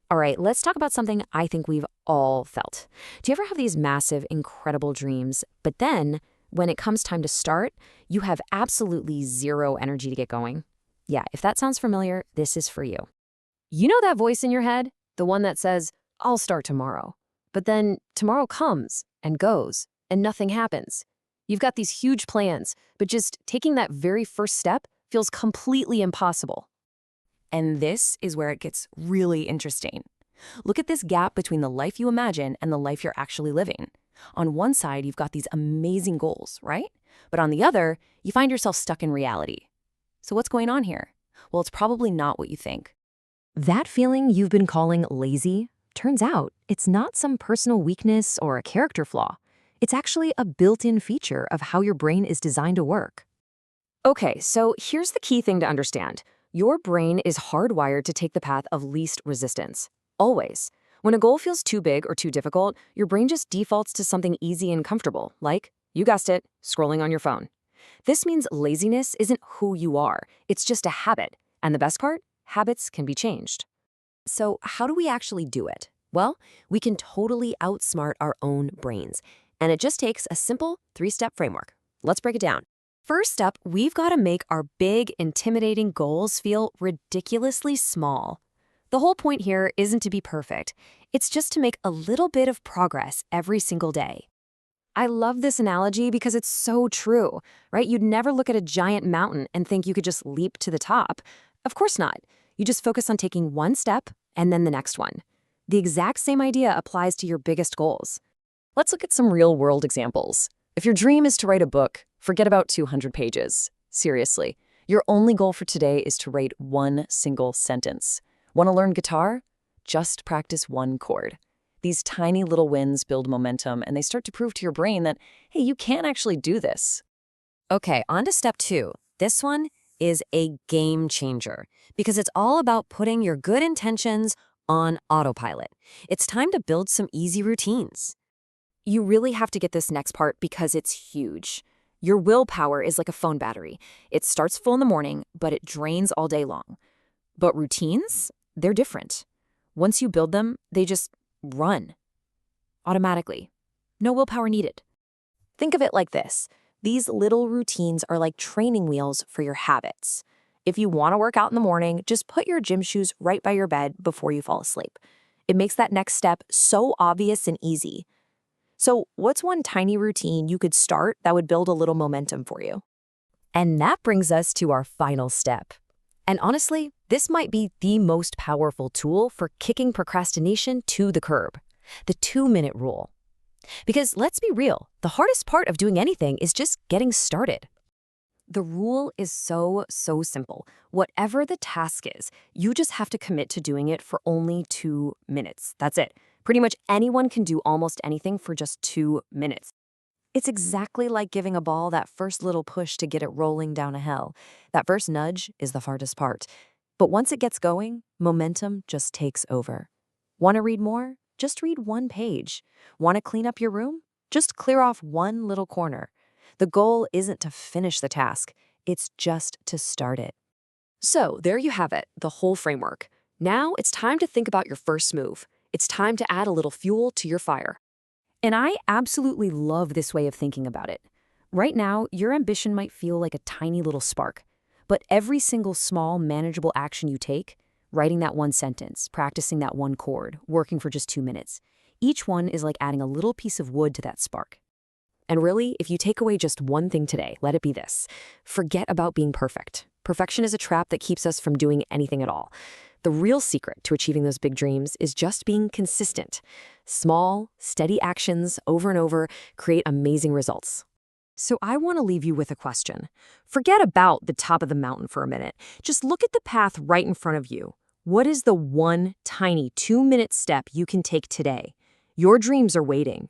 All right, let's talk about something I think we've all felt. Do you ever have these massive, incredible dreams, but then when it comes time to start, you have absolutely zero energy to get going? Yeah, if that sounds familiar, this is for you. You know that voice in your head? The one that says, I'll start tomorrow. But then tomorrow comes and goes, and nothing happens. You've got these huge plans, but just taking that very first step feels completely impossible. And this is where it gets really interesting. Look at this gap between the life you imagine and the life you're actually living. On one side, you've got these amazing goals, right? But on the other, you find yourself stuck in reality. So what's going on here? Well, it's probably not what you think. That feeling you've been calling lazy, turns out it's not some personal weakness or a character flaw. It's actually a built-in feature of how your brain is designed to work. Okay, so here's the key thing to understand. Your brain is hardwired to take the path of least resistance. Always. When a goal feels too big or too difficult, your brain just defaults to something easy and comfortable, like, you guessed it, scrolling on your phone. This means laziness isn't who you are. It's just a habit. And the best part? Habits can be changed. So how do we actually do it? Well, we can totally outsmart our own brains. And it just takes a simple 3-step framework. Let's break it down. First up, we've got to make our big, intimidating goals feel ridiculously small. The whole point here isn't to be perfect. It's just to make a little bit of progress every single day. I love this analogy because it's so true, right? You'd never look at a giant mountain and think you could just leap to the top. Of course not. You just focus on taking one step and then the next one. The exact same idea applies to your biggest goals. Let's look at some real-world examples. If your dream is to write a book, forget about 200 pages. Seriously, your only goal for today is to write one single sentence. Want to learn guitar? Just practice one chord. These tiny little wins build momentum, and they start to prove to your brain that, hey, you can actually do this. Okay, on to step 2. This one is a game changer because it's all about putting your good intentions on autopilot. It's time to build some easy routines. You really have to get this next part because it's huge. Your willpower is like a phone battery. It starts full in the morning, but it drains all day long. But routines, they're different. Once you build them, they just run automatically. No willpower needed. Think of it like this. These little routines are like training wheels for your habits. If you want to work out in the morning, just put your gym shoes right by your bed before you fall asleep. It makes that next step so obvious and easy. So what's one tiny routine you could start that would build a little momentum for you? And that brings us to our final step. And honestly, this might be the most powerful tool for kicking procrastination to the curb, the 2-minute rule. Because let's be real, the hardest part of doing anything is just getting started. The rule is so simple. Whatever the task is, you just have to commit to doing it for only 2 minutes. That's it. Pretty much anyone can do almost anything for just 2 minutes. It's exactly like giving a ball that first little push to get it rolling down a hill. That first nudge is the hardest part. But once it gets going, momentum just takes over. Want to read more? Just read one page. Want to clean up your room? Just clear off one little corner. The goal isn't to finish the task, it's just to start it. So there you have it, the whole framework. Now it's time to think about your first move. It's time to add a little fuel to your fire. And I absolutely love this way of thinking about it. Right now, your ambition might feel like a tiny little spark, but every single small, manageable action you take, writing that one sentence, practicing that one chord, working for just 2 minutes, each one is like adding a little piece of wood to that spark. And really, if you take away just one thing today, let it be this. Forget about being perfect. Perfection is a trap that keeps us from doing anything at all. The real secret to achieving those big dreams is just being consistent. Small, steady actions over and over create amazing results. So I want to leave you with a question. Forget about the top of the mountain for a minute. Just look at the path right in front of you. What is the one tiny 2-minute step you can take today? Your dreams are waiting.